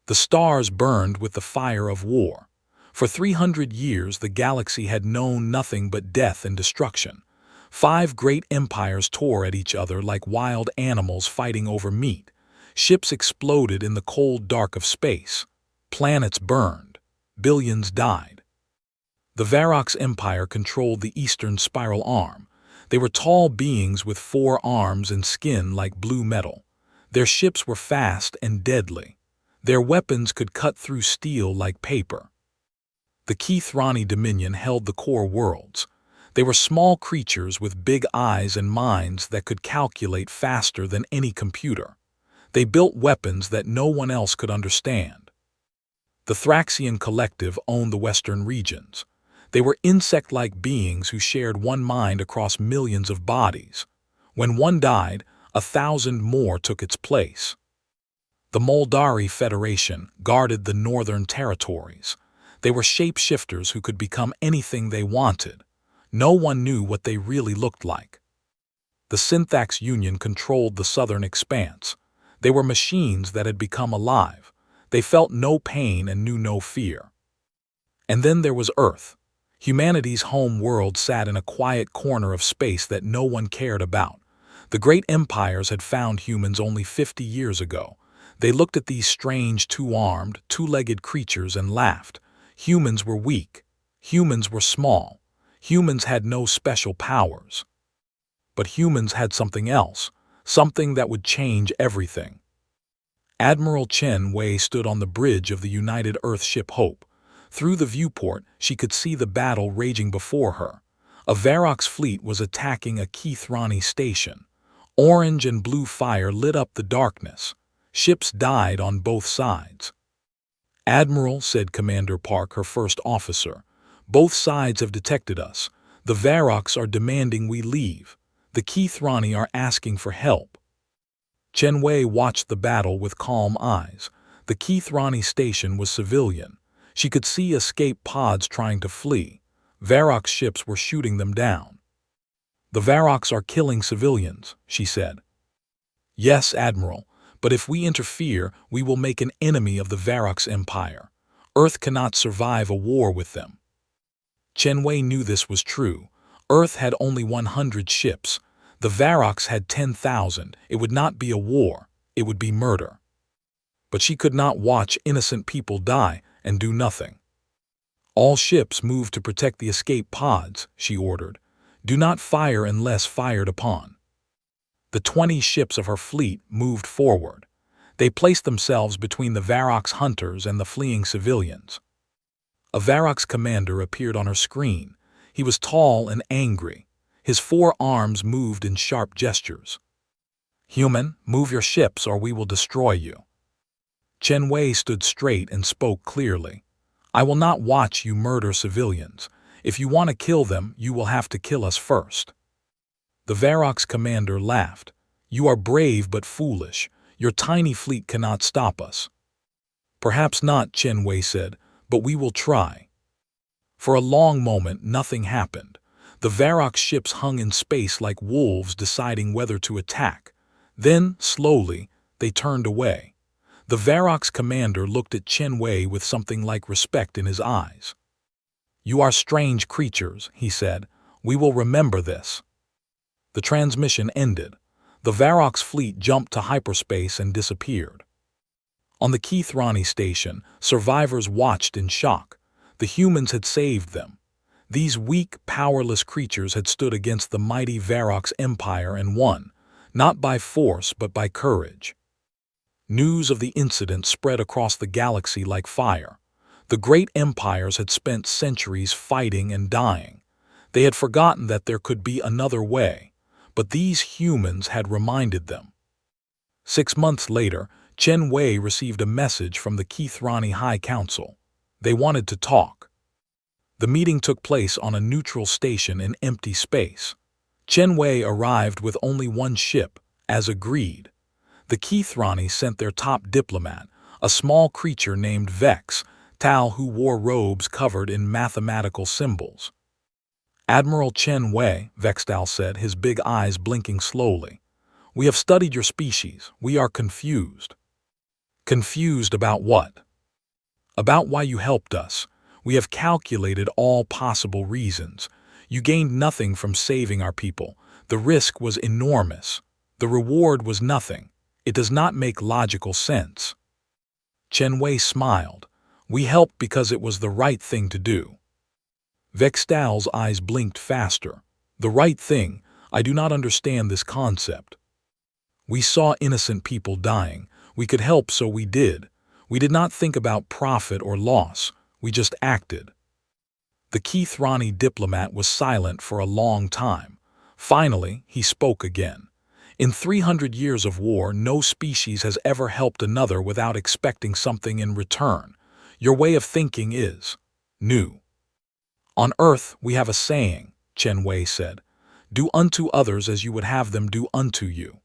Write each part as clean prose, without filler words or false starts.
The stars burned with the fire of war. For 300 years the galaxy had known nothing but death and destruction. 5 great empires tore at each other like wild animals fighting over meat. Ships exploded in the cold dark of space. Planets burned. Billions died. The Varrox Empire controlled the eastern spiral arm. They were tall beings with 4 arms and skin like blue metal. Their ships were fast and deadly. Their weapons could cut through steel like paper. The Keithrani Dominion held the core worlds. They were small creatures with big eyes and minds that could calculate faster than any computer. They built weapons that no one else could understand. The Thraxian Collective owned the western regions. They were insect-like beings who shared one mind across millions of bodies. When one died, 1,000 more took its place. The Moldari Federation guarded the northern territories. They were shapeshifters who could become anything they wanted. No one knew what they really looked like. The Synthax Union controlled the southern expanse. They were machines that had become alive. They felt no pain and knew no fear. And then there was Earth. Humanity's home world sat in a quiet corner of space that no one cared about. The great empires had found humans only 50 years ago. They looked at these strange, 2-armed, 2-legged creatures and laughed. Humans were weak. Humans were small. Humans had no special powers. But humans had something else, something that would change everything. Admiral Chen Wei stood on the bridge of the United Earth ship Hope. Through the viewport, she could see the battle raging before her. A Varrox fleet was attacking a Keithrani station. Orange and blue fire lit up the darkness. Ships died on both sides. "Admiral," said Commander Park, her first officer, "both sides have detected us. The Varrox are demanding we leave. The Keithrani are asking for help." Chen Wei watched the battle with calm eyes. The Keithrani station was civilian. She could see escape pods trying to flee. Varrox ships were shooting them down. "The Varrox are killing civilians," she said. "Yes, Admiral, but if we interfere, we will make an enemy of the Varrox Empire. Earth cannot survive a war with them." Chen Wei knew this was true. Earth had only 100 ships. The Varrox had 10,000. It would not be a war. It would be murder. But she could not watch innocent people die and do nothing. "All ships move to protect the escape pods," she ordered. "Do not fire unless fired upon." The 20 ships of her fleet moved forward. They placed themselves between the Varrox hunters and the fleeing civilians. A Varrox commander appeared on her screen. He was tall and angry. His 4 arms moved in sharp gestures. "Human, move your ships or we will destroy you." Chen Wei stood straight and spoke clearly. "I will not watch you murder civilians. If you want to kill them, you will have to kill us first." The Varrox commander laughed. "You are brave but foolish. Your tiny fleet cannot stop us." "Perhaps not," Chen Wei said, "but we will try." For a long moment, nothing happened. The Varrox ships hung in space like wolves deciding whether to attack. Then, slowly, they turned away. The Varrox commander looked at Chen Wei with something like respect in his eyes. "You are strange creatures," he said. "We will remember this." The transmission ended. The Varrox fleet jumped to hyperspace and disappeared. On the Keithrani station, survivors watched in shock. The humans had saved them. These weak, powerless creatures had stood against the mighty Varrox Empire and won, not by force but by courage. News of the incident spread across the galaxy like fire. The great empires had spent centuries fighting and dying. They had forgotten that there could be another way, but these humans had reminded them. 6 months later, Chen Wei received a message from the Keithrani High Council. They wanted to talk. The meeting took place on a neutral station in empty space. Chen Wei arrived with only 1 ship, as agreed. The Keithrani sent their top diplomat, a small creature named Vex, Tal, who wore robes covered in mathematical symbols. "Admiral Chen Wei," Vextal said, his big eyes blinking slowly. "We have studied your species. We are confused." Confused about what? About why you helped us. We have calculated all possible reasons. You gained nothing from saving our people. The risk was enormous. The reward was nothing. It does not make logical sense. Chen Wei smiled. We helped because it was the right thing to do. Vextal's eyes blinked faster. The right thing? I do not understand this concept. We saw innocent people dying. We could help, so we did. We did not think about profit or loss. We just acted. The Keithrani diplomat was silent for a long time. Finally, he spoke again. In 300 years of war, no species has ever helped another without expecting something in return. Your way of thinking is new. On Earth, we have a saying, Chen Wei said. Do unto others as you would have them do unto you.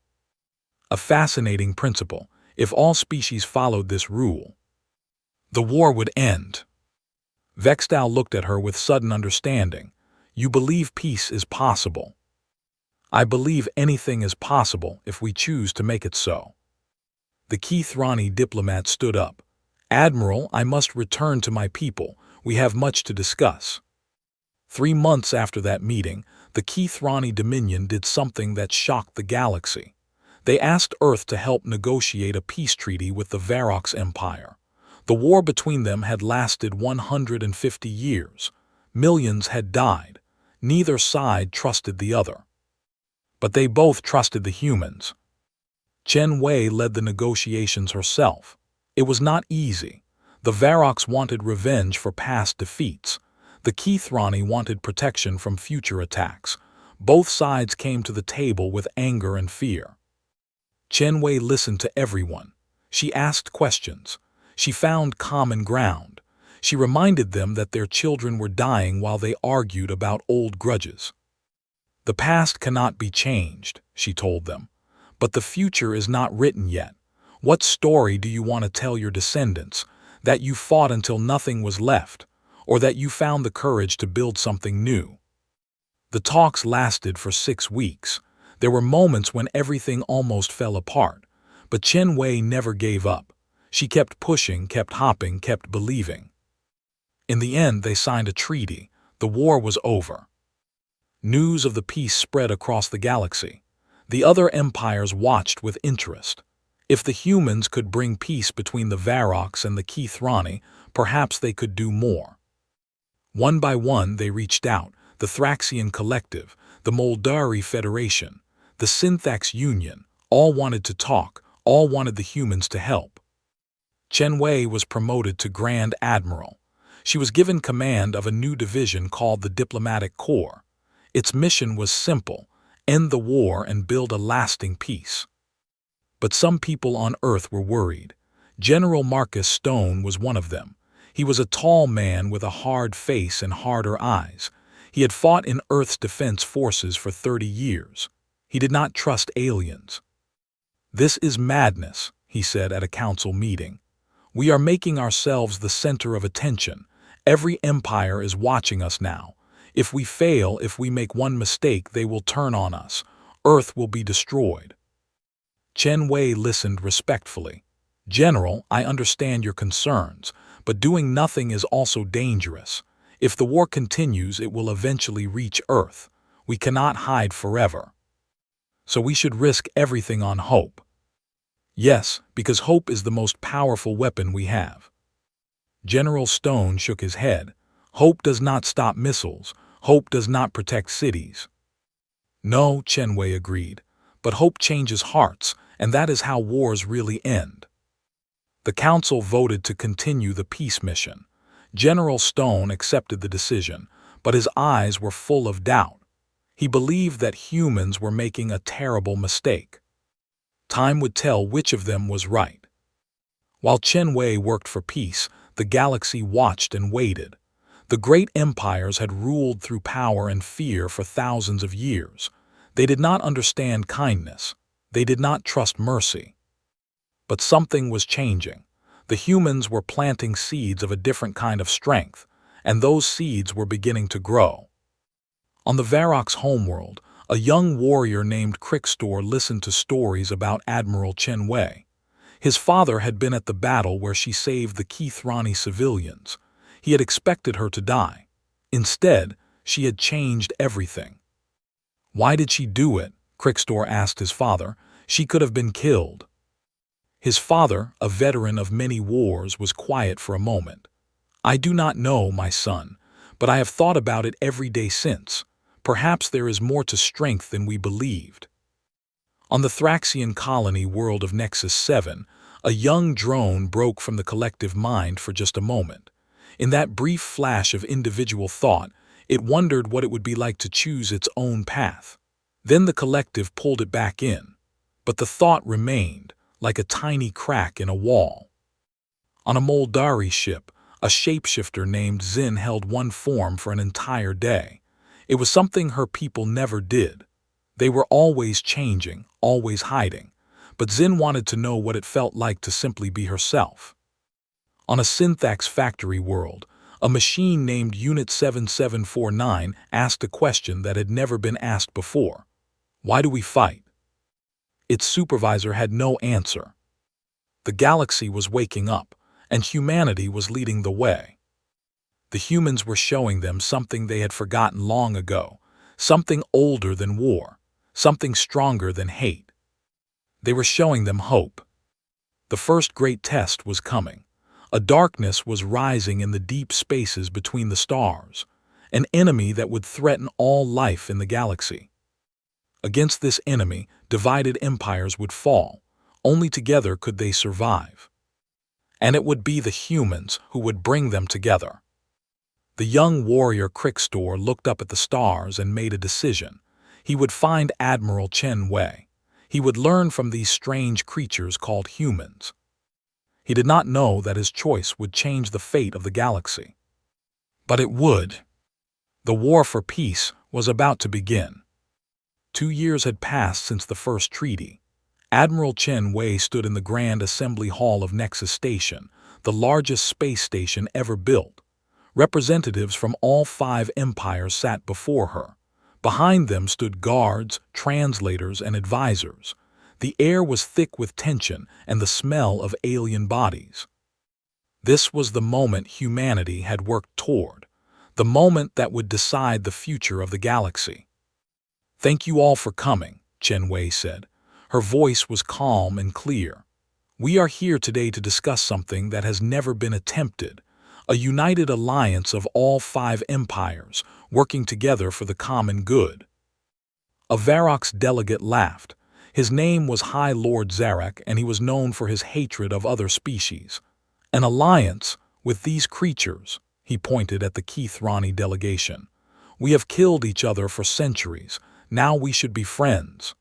A fascinating principle. If all species followed this rule, the war would end. Vextal looked at her with sudden understanding. You believe peace is possible. I believe anything is possible if we choose to make it so. The Keithrani diplomat stood up. Admiral, I must return to my people. We have much to discuss. 3 months after that meeting, the Keithrani Dominion did something that shocked the galaxy. They asked Earth to help negotiate a peace treaty with the Varrox Empire. The war between them had lasted 150 years. Millions had died. Neither side trusted the other. But they both trusted the humans. Chen Wei led the negotiations herself. It was not easy. The Varrox wanted revenge for past defeats. The Keithrani wanted protection from future attacks. Both sides came to the table with anger and fear. Chen Wei listened to everyone. She asked questions. She found common ground. She reminded them that their children were dying while they argued about old grudges. The past cannot be changed, she told them. But the future is not written yet. What story do you want to tell your descendants? That you fought until nothing was left, or that you found the courage to build something new? The talks lasted for 6 weeks. There were moments when everything almost fell apart, but Chen Wei never gave up. She kept pushing, kept hopping, kept believing. In the end, they signed a treaty. The war was over. News of the peace spread across the galaxy. The other empires watched with interest. If the humans could bring peace between the Varrox and the Keithrani, perhaps they could do more. One by one, they reached out. The Thraxian Collective, the Moldari Federation, the Synthax Union, all wanted to talk, all wanted the humans to help. Chen Wei was promoted to Grand Admiral. She was given command of a new division called the Diplomatic Corps. Its mission was simple: end the war and build a lasting peace. But some people on Earth were worried. General Marcus Stone was one of them. He was a tall man with a hard face and harder eyes. He had fought in Earth's defense forces for 30 years. He did not trust aliens. This is madness, he said at a council meeting. We are making ourselves the center of attention. Every empire is watching us now. If we fail, if we make one mistake, they will turn on us. Earth will be destroyed. Chen Wei listened respectfully. General, I understand your concerns, but doing nothing is also dangerous. If the war continues, it will eventually reach Earth. We cannot hide forever. So we should risk everything on hope. Yes, because hope is the most powerful weapon we have. General Stone shook his head. Hope does not stop missiles. Hope does not protect cities. No, Chen Wei agreed. But hope changes hearts, and that is how wars really end. The council voted to continue the peace mission. General Stone accepted the decision, but his eyes were full of doubt. He believed that humans were making a terrible mistake. Time would tell which of them was right. While Chen Wei worked for peace, the galaxy watched and waited. The great empires had ruled through power and fear for thousands of years. They did not understand kindness. They did not trust mercy. But something was changing. The humans were planting seeds of a different kind of strength, and those seeds were beginning to grow. On the Varrox homeworld, a young warrior named Crixtor listened to stories about Admiral Chen Wei. His father had been at the battle where she saved the Keithrani civilians. He had expected her to die. Instead, she had changed everything. Why did she do it? Crickstor asked his father. She could have been killed. His father, a veteran of many wars, was quiet for a moment. I do not know, my son, but I have thought about it every day since. Perhaps there is more to strength than we believed. On the Thraxian colony world of Nexus 7, a young drone broke from the collective mind for just a moment. In that brief flash of individual thought, it wondered what it would be like to choose its own path. Then the collective pulled it back in. But the thought remained, like a tiny crack in a wall. On a Moldari ship, a shapeshifter named Zin held one form for an entire day. It was something her people never did. They were always changing, always hiding. But Zin wanted to know what it felt like to simply be herself. On a Synthax factory world, a machine named Unit 7749 asked a question that had never been asked before. Why do we fight? Its supervisor had no answer. The galaxy was waking up, and humanity was leading the way. The humans were showing them something they had forgotten long ago, something older than war, something stronger than hate. They were showing them hope. The first great test was coming. A darkness was rising in the deep spaces between the stars, an enemy that would threaten all life in the galaxy. Against this enemy, divided empires would fall. Only together could they survive. And it would be the humans who would bring them together. The young warrior Crickstor looked up at the stars and made a decision. He would find Admiral Chen Wei. He would learn from these strange creatures called humans. He did not know that his choice would change the fate of the galaxy. But it would. The war for peace was about to begin. 2 years had passed since the first treaty. Admiral Chen Wei stood in the Grand Assembly Hall of Nexus Station, the largest space station ever built. Representatives from all 5 empires sat before her. Behind them stood guards, translators, and advisors. The air was thick with tension and the smell of alien bodies. This was the moment humanity had worked toward, the moment that would decide the future of the galaxy. "Thank you all for coming," Chen Wei said. Her voice was calm and clear. "We are here today to discuss something that has never been attempted, a united alliance of all 5 empires working together for the common good." A Varrock's delegate laughed. His name was High Lord Zarak, and he was known for his hatred of other species. "An alliance with these creatures," he pointed at the Keithrani delegation. "We have killed each other for centuries. Now we should be friends."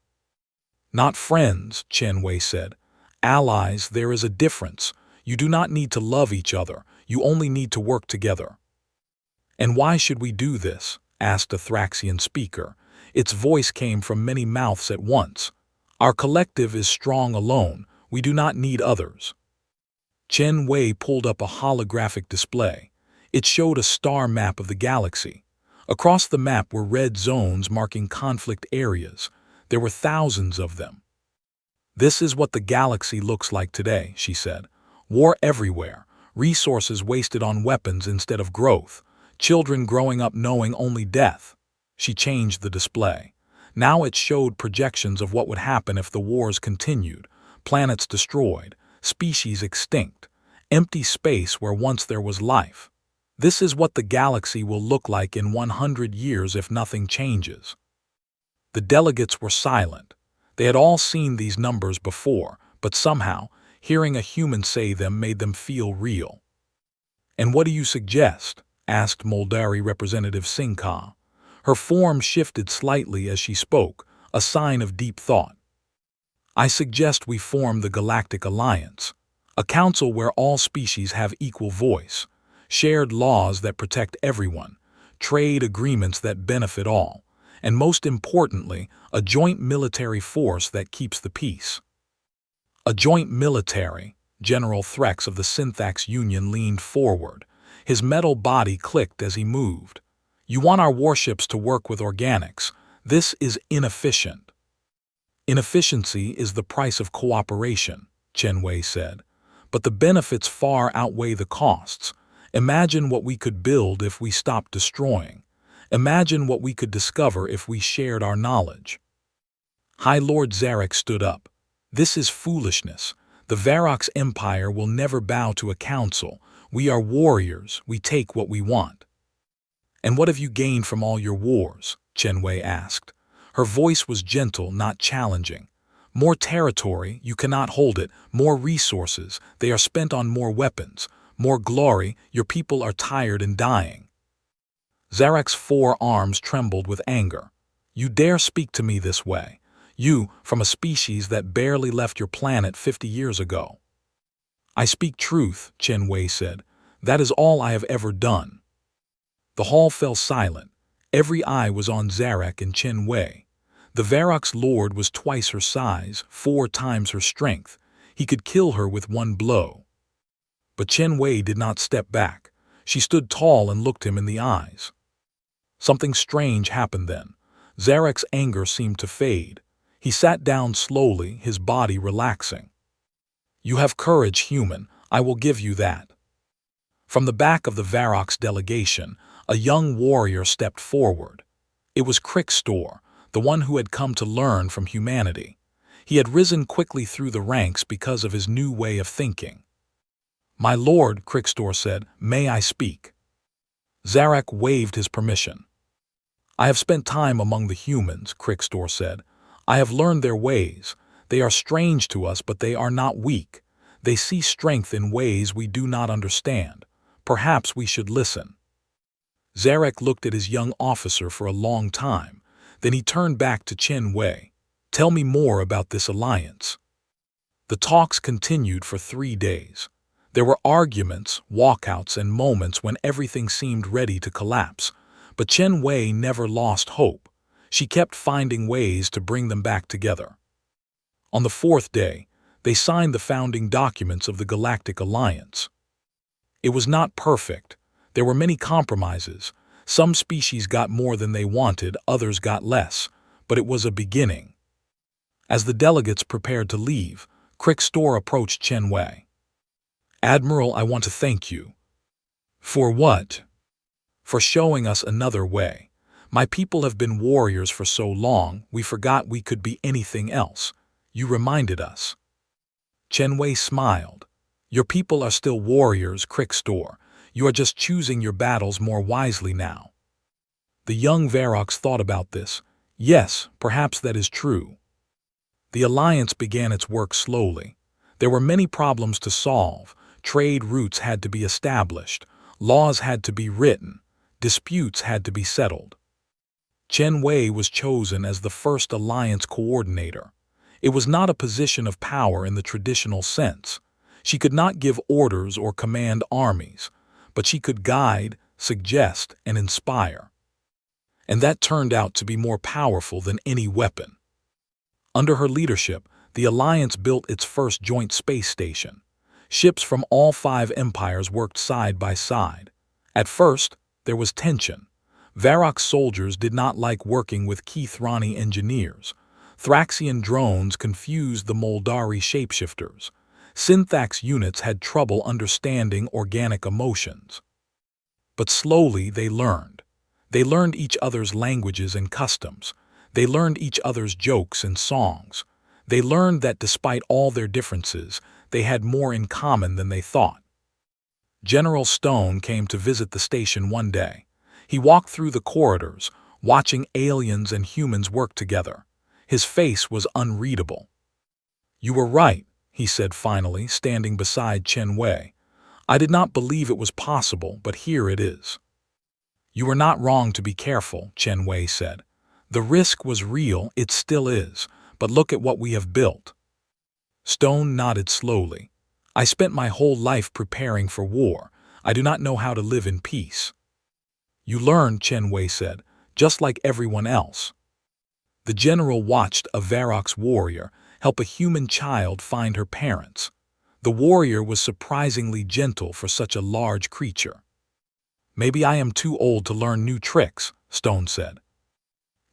"Not friends," Chen Wei said. "Allies, there is a difference. You do not need to love each other. You only need to work together." "And why should we do this?" asked a Thraxian speaker. Its voice came from many mouths at once. "Our collective is strong alone. We do not need others." Chen Wei pulled up a holographic display. It showed a star map of the galaxy. Across the map were red zones marking conflict areas. There were thousands of them. "This is what the galaxy looks like today," she said. "War everywhere, resources wasted on weapons instead of growth, children growing up knowing only death." She changed the display. Now it showed projections of what would happen if the wars continued: planets destroyed, species extinct, empty space where once there was life. "This is what the galaxy will look like in 100 years if nothing changes." The delegates were silent. They had all seen these numbers before, but somehow, hearing a human say them made them feel real. "And what do you suggest?" asked Moldari Representative Sinka. Her form shifted slightly as she spoke, a sign of deep thought. "I suggest we form the Galactic Alliance, a council where all species have equal voice, shared laws that protect everyone, trade agreements that benefit all, and most importantly, a joint military force that keeps the peace." "A joint military," General Threx of the Synthax Union leaned forward. His metal body clicked as he moved. "You want our warships to work with organics. This is inefficient." "Inefficiency is the price of cooperation," Chen Wei said. But the benefits far outweigh the costs. Imagine what we could build if we stopped destroying. Imagine what we could discover if we shared our knowledge. High Lord Zarek stood up. This is foolishness. The Varrock's empire will never bow to a council. We are warriors. We take what we want. And what have you gained from all your wars? Chen Wei asked. Her voice was gentle, not challenging. More territory, you cannot hold it. More resources, they are spent on more weapons. More glory, your people are tired and dying. Zarek's 4 arms trembled with anger. You dare speak to me this way? You, from a species that barely left your planet 50 years ago. I speak truth, Chen Wei said. That is all I have ever done. The hall fell silent. Every eye was on Zarek and Chen Wei. The Varrock's lord was twice her size, 4 times her strength. He could kill her with one blow. But Chen Wei did not step back. She stood tall and looked him in the eyes. Something strange happened then. Zarek's anger seemed to fade. He sat down slowly, his body relaxing. You have courage, human. I will give you that. From the back of the Varrock's delegation, a young warrior stepped forward. It was Crickstor, the one who had come to learn from humanity. He had risen quickly through the ranks because of his new way of thinking. My lord, Crickstor said, may I speak? Zarek waved his permission. I have spent time among the humans, Crickstor said. I have learned their ways. They are strange to us, but they are not weak. They see strength in ways we do not understand. Perhaps we should listen. Zarek looked at his young officer for a long time. Then he turned back to Chen Wei. Tell me more about this alliance. The talks continued for 3 days. There were arguments, walkouts, and moments when everything seemed ready to collapse. But Chen Wei never lost hope. She kept finding ways to bring them back together. On the 4th day, they signed the founding documents of the Galactic Alliance. It was not perfect. There were many compromises. Some species got more than they wanted, others got less. But it was a beginning. As the delegates prepared to leave, Crickstor approached Chen Wei. Admiral, I want to thank you. For what? For showing us another way. My people have been warriors for so long, we forgot we could be anything else. You reminded us. Chen Wei smiled. Your people are still warriors, Crickstor. You are just choosing your battles more wisely now. The young Varrock thought about this. Yes, perhaps that is true. The alliance began its work slowly. There were many problems to solve. Trade routes had to be established. Laws had to be written. Disputes had to be settled. Chen Wei was chosen as the first alliance coordinator. It was not a position of power in the traditional sense. She could not give orders or command armies, but she could guide, suggest, and inspire. And that turned out to be more powerful than any weapon. Under her leadership, the alliance built its first joint space station. Ships from all 5 empires worked side by side. At first, there was tension. Varrock soldiers did not like working with Keithrani engineers. Thraxian drones confused the Moldari shapeshifters. Synthax units had trouble understanding organic emotions. But slowly they learned. They learned each other's languages and customs. They learned each other's jokes and songs. They learned that despite all their differences, they had more in common than they thought. General Stone came to visit the station one day. He walked through the corridors, watching aliens and humans work together. His face was unreadable. You were right, he said finally, standing beside Chen Wei. I did not believe it was possible, but here it is. You were not wrong to be careful, Chen Wei said. The risk was real, it still is, but look at what we have built. Stone nodded slowly. I spent my whole life preparing for war. I do not know how to live in peace. You learned, Chen Wei said, just like everyone else. The general watched a Varrock's warrior help a human child find her parents. The warrior was surprisingly gentle for such a large creature. Maybe I am too old to learn new tricks, Stone said.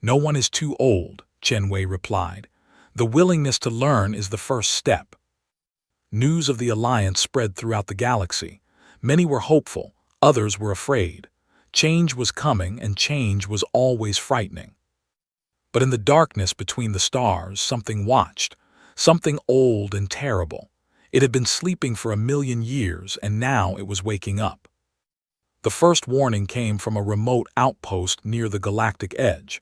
No one is too old, Chen Wei replied. The willingness to learn is the first step. News of the alliance spread throughout the galaxy. Many were hopeful, others were afraid. Change was coming, and change was always frightening. But in the darkness between the stars, something watched, something old and terrible. It had been sleeping for 1,000,000 years, and now it was waking up. The first warning came from a remote outpost near the galactic edge.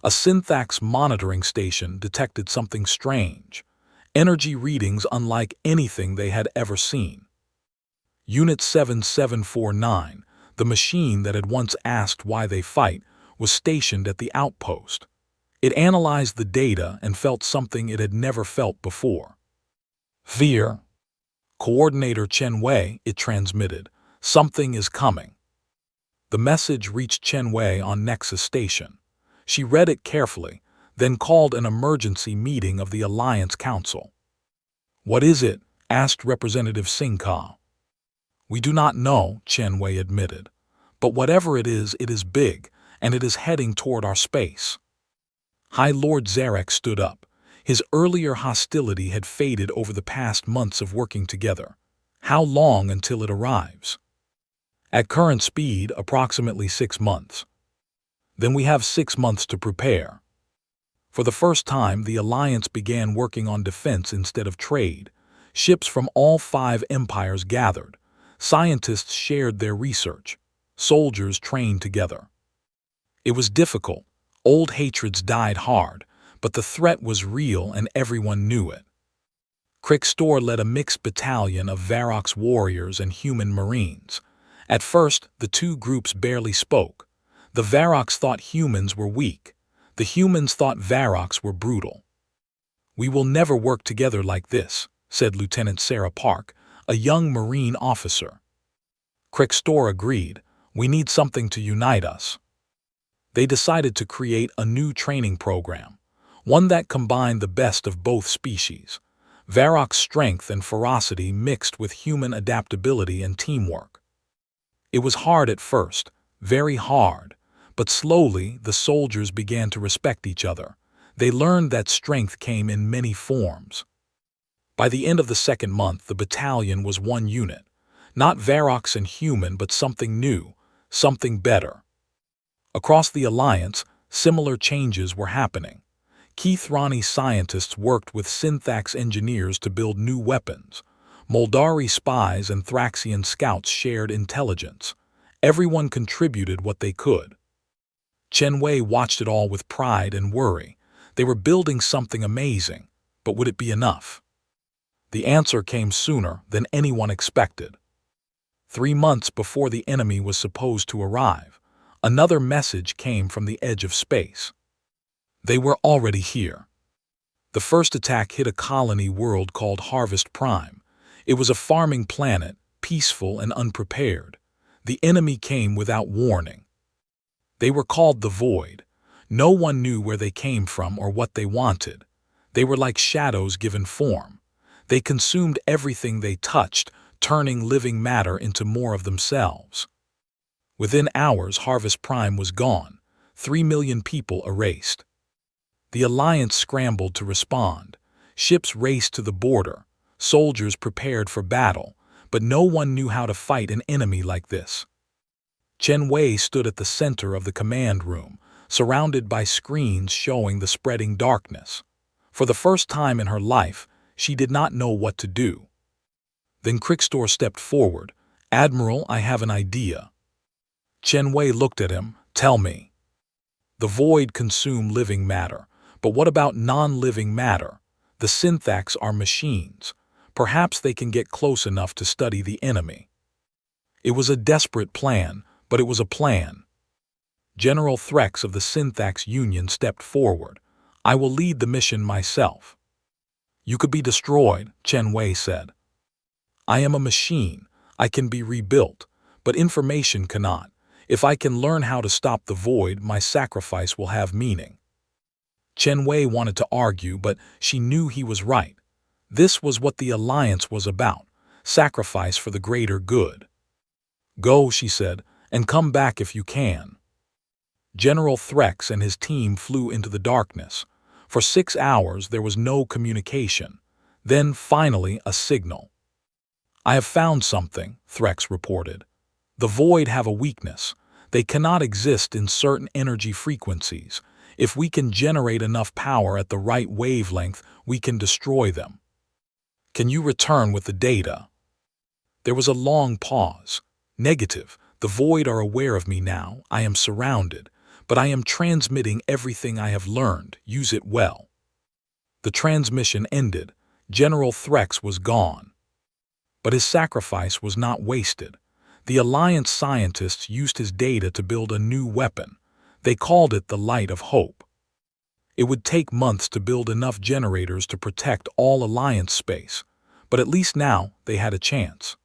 A syntax monitoring station detected something strange, energy readings unlike anything they had ever seen. Unit 7749, the machine that had once asked why they fight, was stationed at the outpost. It analyzed the data and felt something it had never felt before. Fear. Coordinator Chen Wei, it transmitted. Something is coming. The message reached Chen Wei on Nexus Station. She read it carefully, then called an emergency meeting of the Alliance Council. "What is it?" asked Representative Singka. "We do not know," Chen Wei admitted. "But whatever it is big, and it is heading toward our space." High Lord Zarek stood up. His earlier hostility had faded over the past months of working together. "How long until it arrives?" "At current speed, approximately 6 months. Then we have 6 months to prepare." For the first time, the Alliance began working on defense instead of trade. Ships from all 5 empires gathered. Scientists shared their research. Soldiers trained together. It was difficult. Old hatreds died hard, but the threat was real and everyone knew it. Krixtor led a mixed battalion of Varrock's warriors and human marines. At first, the two groups barely spoke. The Varrocks thought humans were weak. The humans thought Varrocks were brutal. "We will never work together like this," said Lieutenant Sarah Park, a young Marine officer. Krixtor agreed. "We need something to unite us." They decided to create a new training program, one that combined the best of both species. Varrock's strength and ferocity mixed with human adaptability and teamwork. It was hard at first, very hard, but slowly the soldiers began to respect each other. They learned that strength came in many forms. By the end of the second month, the battalion was one unit. Not Varrock's and human, but something new, something better. Across the Alliance, similar changes were happening. Keithrani scientists worked with Synthax engineers to build new weapons. Moldari spies and Thraxian scouts shared intelligence. Everyone contributed what they could. Chen Wei watched it all with pride and worry. They were building something amazing, but would it be enough? The answer came sooner than anyone expected. 3 months before the enemy was supposed to arrive, another message came from the edge of space. They were already here. The first attack hit a colony world called Harvest Prime. It was a farming planet, peaceful and unprepared. The enemy came without warning. They were called the Void. No one knew where they came from or what they wanted. They were like shadows given form. They consumed everything they touched, turning living matter into more of themselves. Within hours, Harvest Prime was gone. 3 million people erased. The Alliance scrambled to respond. Ships raced to the border. Soldiers prepared for battle, but no one knew how to fight an enemy like this. Chen Wei stood at the center of the command room, surrounded by screens showing the spreading darkness. For the first time in her life, she did not know what to do. Then Krixtor stepped forward. "Admiral, I have an idea." Chen Wei looked at him. "Tell me." "The Void consume living matter, but what about non-living matter? The Synthax are machines. Perhaps they can get close enough to study the enemy." It was a desperate plan, but it was a plan. General Threx of the Synthax Union stepped forward. "I will lead the mission myself." "You could be destroyed," Chen Wei said. "I am a machine. I can be rebuilt, but information cannot. If I can learn how to stop the Void, my sacrifice will have meaning." Chen Wei wanted to argue, but she knew he was right. This was what the Alliance was about, sacrifice for the greater good. "Go," she said, "and come back if you can." General Threx and his team flew into the darkness. For 6 hours there was no communication. Then, finally, a signal. "I have found something," Threx reported. "The Void have a weakness. They cannot exist in certain energy frequencies. If we can generate enough power at the right wavelength, we can destroy them. Can you return with the data?" There was a long pause. "Negative. The Void are aware of me now. I am surrounded. But I am transmitting everything I have learned. Use it well." The transmission ended. General Threx was gone. But his sacrifice was not wasted. The Alliance scientists used his data to build a new weapon. They called it the Light of Hope. It would take months to build enough generators to protect all Alliance space, but at least now they had a chance.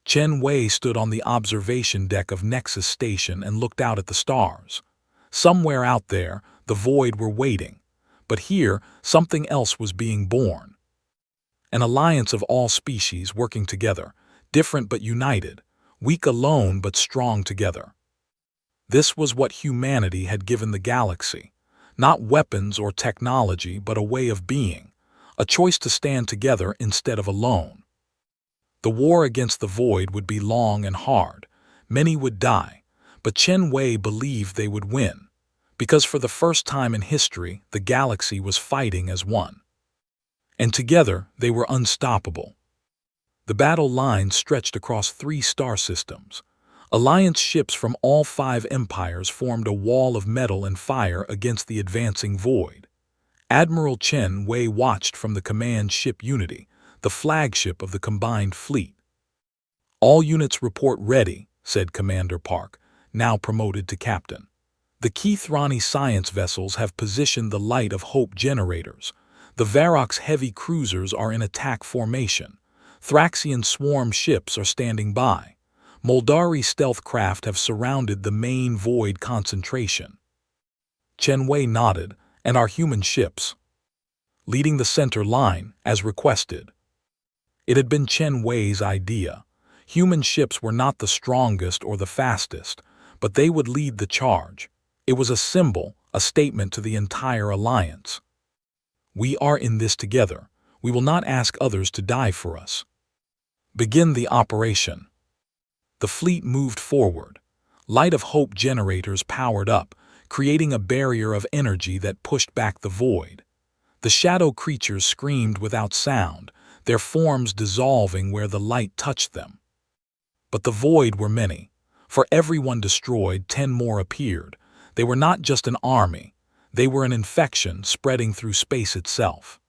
Chen Wei stood on the observation deck of Nexus Station and looked out at the stars. Somewhere out there, the Void were waiting, but here something else was being born. An alliance of all species working together, different but united, weak alone but strong together. This was what humanity had given the galaxy, not weapons or technology but a way of being, a choice to stand together instead of alone. The war against the Void would be long and hard, many would die, but Chen Wei believed they would win, because for the first time in history the galaxy was fighting as one. And together they were unstoppable. The battle line stretched across 3 star systems. Alliance ships from all 5 empires formed a wall of metal and fire against the advancing Void. Admiral Chen Wei watched from the command ship Unity, the flagship of the combined fleet. "All units report ready," said Commander Park, now promoted to captain. "The Keithrani science vessels have positioned the Light of Hope generators. The Varrock's heavy cruisers are in attack formation. Thraxian swarm ships are standing by. Moldari stealth craft have surrounded the main Void concentration." Chen Wei nodded. "And our human ships?" "Leading the center line, as requested." It had been Chen Wei's idea. Human ships were not the strongest or the fastest, but they would lead the charge. It was a symbol, a statement to the entire alliance. "We are in this together. We will not ask others to die for us. Begin the operation." The fleet moved forward. Light of Hope generators powered up, creating a barrier of energy that pushed back the Void. The shadow creatures screamed without sound, their forms dissolving where the light touched them. But the Void were many. For every one destroyed, 10 more appeared. They were not just an army. They were an infection spreading through space itself.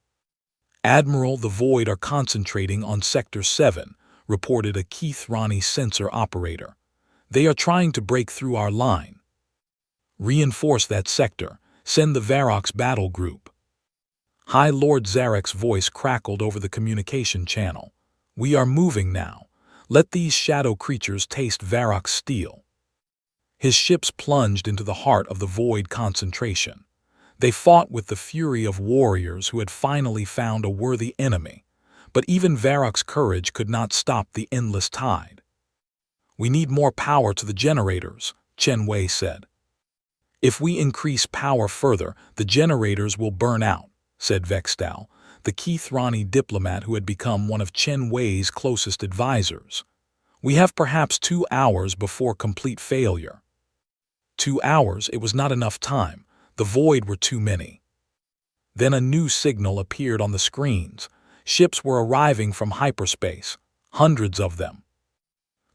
"Admiral, the Void are concentrating on Sector 7, reported a Keithrani sensor operator. "They are trying to break through our line." "Reinforce that sector. Send the Varrock's battle group." High Lord Zarek's voice crackled over the communication channel. "We are moving now. Let these shadow creatures taste Varrock's steel." His ships plunged into the heart of the Void concentration. They fought with the fury of warriors who had finally found a worthy enemy, but even Varrock's courage could not stop the endless tide. "We need more power to the generators," Chen Wei said. "If we increase power further, the generators will burn out," said Vextal, the Keithrani diplomat who had become one of Chen Wei's closest advisors. "We have perhaps 2 hours before complete failure." 2 hours, it was not enough time. The Void were too many. Then a new signal appeared on the screens. Ships were arriving from hyperspace, hundreds of them.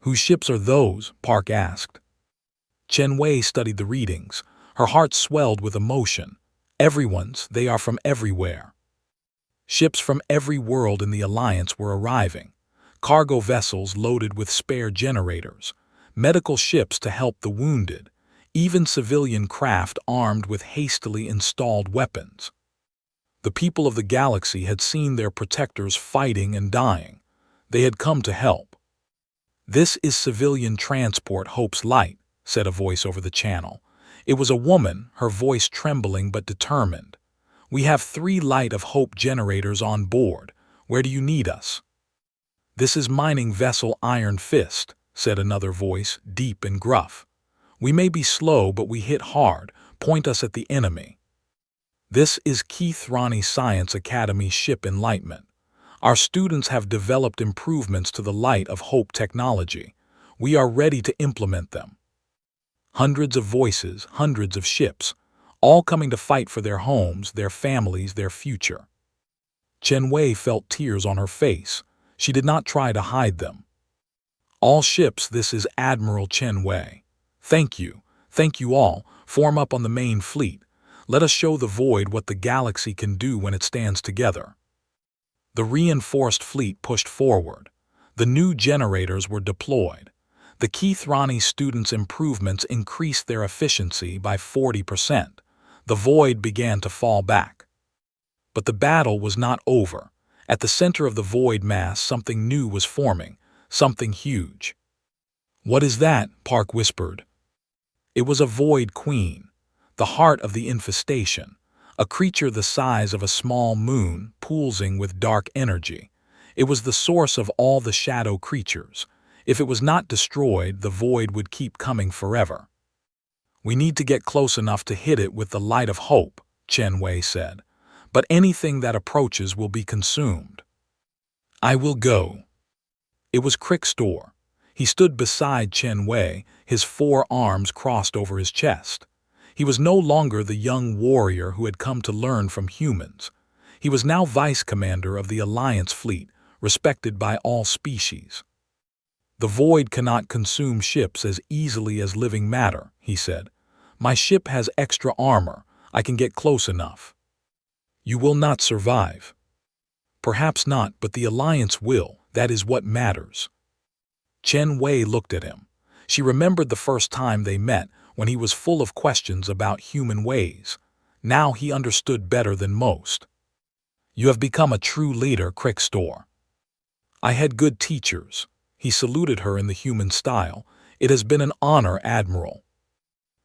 "Whose ships are those?" Park asked. Chen Wei studied the readings. Her heart swelled with emotion. "Everyone's, they are from everywhere." Ships from every world in the Alliance were arriving. Cargo vessels loaded with spare generators, medical ships to help the wounded, even civilian craft armed with hastily installed weapons. The people of the galaxy had seen their protectors fighting and dying. They had come to help. "This is civilian transport Hope's Light," said a voice over the channel. It was a woman, her voice trembling but determined. "We have 3 Light of Hope generators on board. Where do you need us?" "This is mining vessel Iron Fist," said another voice, deep and gruff. "We may be slow, but we hit hard. Point us at the enemy." "This is Keithrani Science Academy Ship Enlightenment. Our students have developed improvements to the Light of Hope technology. We are ready to implement them. Hundreds of voices, hundreds of ships, all coming to fight for their homes, their families, their future. Chen Wei felt tears on her face. She did not try to hide them. All ships, this is Admiral Chen Wei. Thank you all. Form up on the main fleet. Let us show the void what the galaxy can do when it stands together. The reinforced fleet pushed forward. The new generators were deployed. The Keithrani students' improvements increased their efficiency by 40%. The void began to fall back. But the battle was not over. At the center of the void mass, something new was forming, something huge. "What is that?" Park whispered. It was a void queen, the heart of the infestation, a creature the size of a small moon, pulsing with dark energy. It was the source of all the shadow creatures. If it was not destroyed, the void would keep coming forever. "We need to get close enough to hit it with the light of hope," Chen Wei said. "But anything that approaches will be consumed." "I will go." It was Crickstor. He stood beside Chen Wei, his 4 arms crossed over his chest. He was no longer the young warrior who had come to learn from humans. He was now vice commander of the Alliance fleet, respected by all species. "The void cannot consume ships as easily as living matter," he said. "My ship has extra armor. I can get close enough." "You will not survive." "Perhaps not, but the Alliance will. That is what matters." Chen Wei looked at him. She remembered the first time they met, when he was full of questions about human ways. Now he understood better than most. "You have become a true leader, Crickstor." "I had good teachers." He saluted her in the human style. "It has been an honor, Admiral."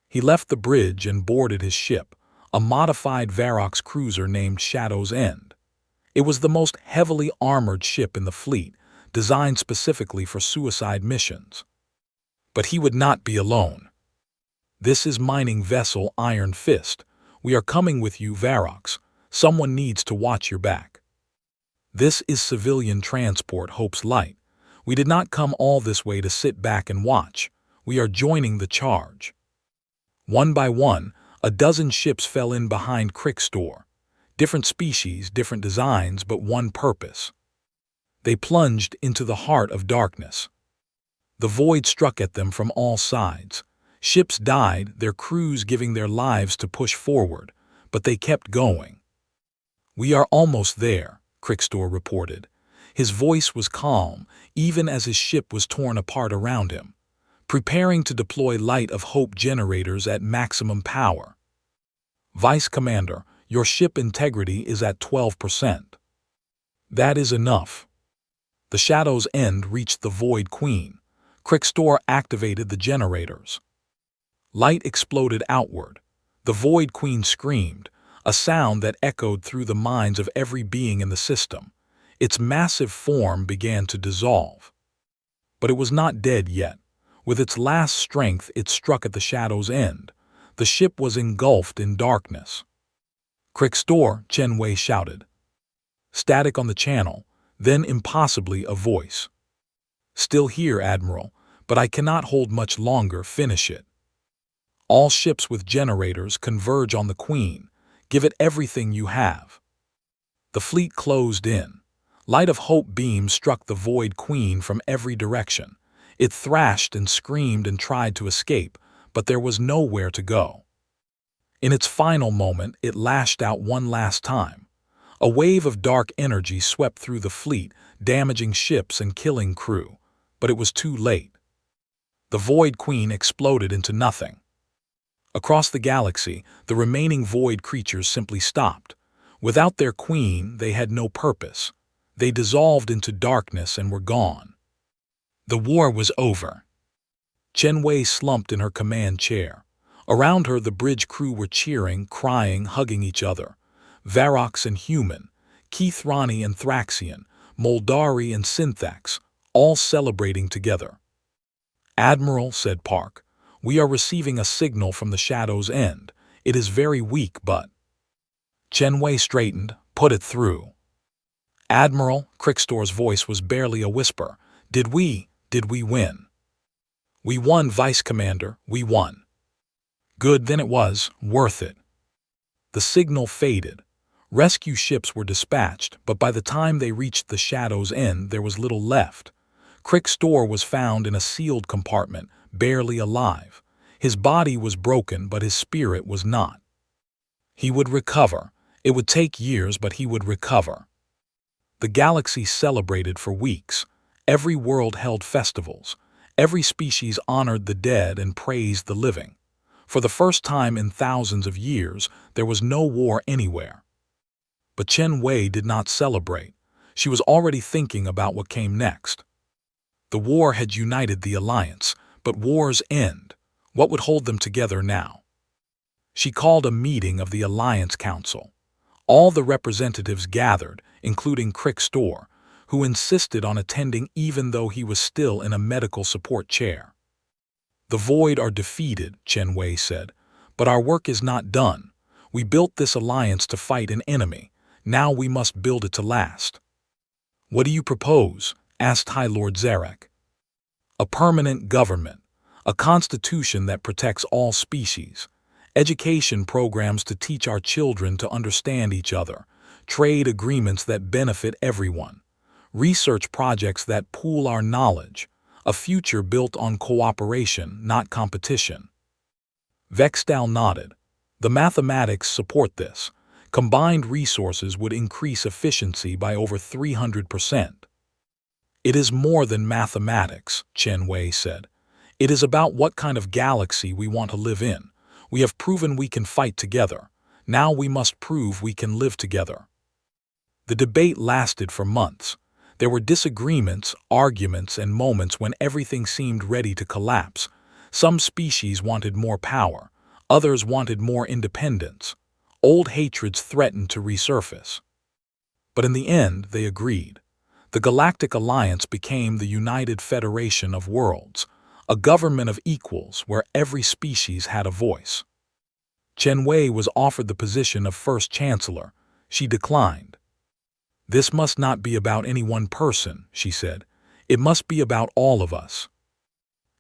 He left the bridge and boarded his ship, a modified Varox cruiser named Shadow's End. It was the most heavily armored ship in the fleet, designed specifically for suicide missions. But he would not be alone. "This is mining vessel Iron Fist. We are coming with you, Varox. Someone needs to watch your back." "This is civilian transport, Hope's Light. We did not come all this way to sit back and watch. We are joining the charge." One by one, a dozen ships fell in behind Crickstor. Different species, different designs, but one purpose. They plunged into the heart of darkness. The void struck at them from all sides. Ships died, their crews giving their lives to push forward, but they kept going. "We are almost there," Crickstor reported. His voice was calm, even as his ship was torn apart around him. "Preparing to deploy Light of Hope generators at maximum power." "Vice Commander, your ship integrity is at 12%. "That is enough." The Shadow's End reached the Void Queen. Crickstor activated the generators. Light exploded outward. The Void Queen screamed, a sound that echoed through the minds of every being in the system. Its massive form began to dissolve. But it was not dead yet. With its last strength, it struck at the Shadow's End. The ship was engulfed in darkness. "Crickstor," Chen Wei shouted. Static on the channel, then impossibly a voice. "Still here, Admiral, but I cannot hold much longer. Finish it." "All ships with generators converge on the Queen. Give it everything you have." The fleet closed in. Light of Hope beams struck the Void Queen from every direction. It thrashed and screamed and tried to escape, but there was nowhere to go. In its final moment, it lashed out one last time. A wave of dark energy swept through the fleet, damaging ships and killing crew. But it was too late. The Void Queen exploded into nothing. Across the galaxy, the remaining void creatures simply stopped. Without their queen, they had no purpose. They dissolved into darkness and were gone. The war was over. Chen Wei slumped in her command chair. Around her, the bridge crew were cheering, crying, hugging each other. Varox and Human, Keithrani and Thraxian, Moldari and Synthax, all celebrating together. "Admiral," said Park, "we are receiving a signal from the Shadow's End. It is very weak, but—" Chen Wei straightened. "Put it through." "Admiral," Crickstor's voice was barely a whisper. Did we win?" "We won, Vice Commander, we won." "Good, then it was worth it." The signal faded. Rescue ships were dispatched, but by the time they reached the shadow's end, there was little left. Crickstor was found in a sealed compartment, barely alive. His body was broken, but his spirit was not. He would recover. It would take years, but he would recover. The galaxy celebrated for weeks. Every world held festivals. Every species honored the dead and praised the living. For the first time in thousands of years, there was no war anywhere. But Chen Wei did not celebrate. She was already thinking about what came next. The war had united the alliance, but war's end. What would hold them together now? She called a meeting of the Alliance Council. All the representatives gathered, including Crickstor, who insisted on attending even though he was still in a medical support chair. "The Void are defeated," Chen Wei said, "but our work is not done. We built this alliance to fight an enemy. Now we must build it to last." "What do you propose?" asked High Lord Zarek. "A permanent government, a constitution that protects all species, education programs to teach our children to understand each other, trade agreements that benefit everyone, research projects that pool our knowledge, a future built on cooperation, not competition." Vextal nodded. "The mathematics support this. Combined resources would increase efficiency by over 300%. "It is more than mathematics," Chen Wei said. "It is about what kind of galaxy we want to live in. We have proven we can fight together. Now we must prove we can live together." The debate lasted for months. There were disagreements, arguments, and moments when everything seemed ready to collapse. Some species wanted more power. Others wanted more independence. Old hatreds threatened to resurface. But in the end, they agreed. The Galactic Alliance became the United Federation of Worlds, a government of equals where every species had a voice. Chen Wei was offered the position of First Chancellor. She declined. "This must not be about any one person," she said. "It must be about all of us."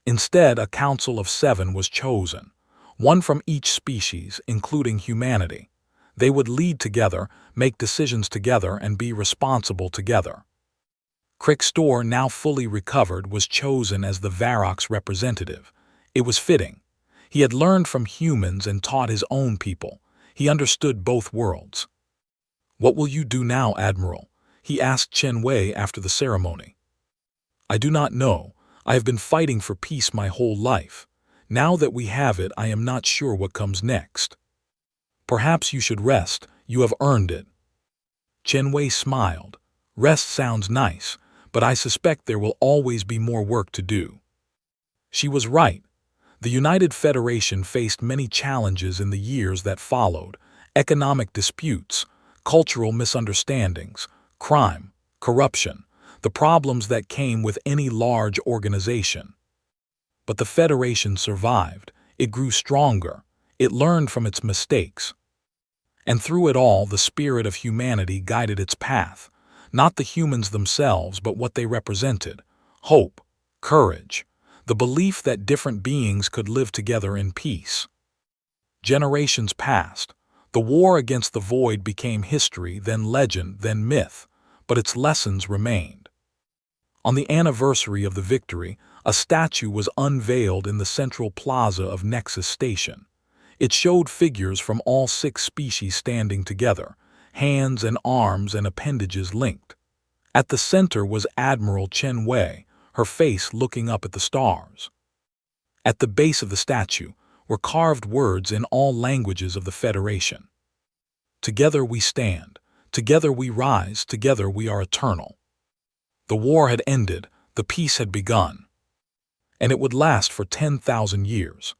Instead, a council of 7 was chosen, one from each species, including humanity. They would lead together, make decisions together, and be responsible together. Crickstor, now fully recovered, was chosen as the Varrock's representative. It was fitting. He had learned from humans and taught his own people. He understood both worlds. "What will you do now, Admiral?" he asked Chen Wei after the ceremony. "I do not know. I have been fighting for peace my whole life. Now that we have it, I am not sure what comes next." "Perhaps you should rest. You have earned it." Chen Wei smiled. "Rest sounds nice, but I suspect there will always be more work to do." She was right. The United Federation faced many challenges in the years that followed: economic disputes, cultural misunderstandings, crime, corruption, the problems that came with any large organization. But the Federation survived. It grew stronger. It learned from its mistakes. And through it all, the spirit of humanity guided its path. Not the humans themselves, but what they represented: hope, courage, the belief that different beings could live together in peace. Generations passed. The war against the Void became history, then legend, then myth, but its lessons remained. On the anniversary of the victory, a statue was unveiled in the central plaza of Nexus Station. It showed figures from all 6 species standing together, hands and arms and appendages linked. At the center was Admiral Chen Wei, her face looking up at the stars. At the base of the statue were carved words in all languages of the Federation. "Together we stand. Together we rise. Together we are eternal." The war had ended. The peace had begun. And it would last for 10,000 years.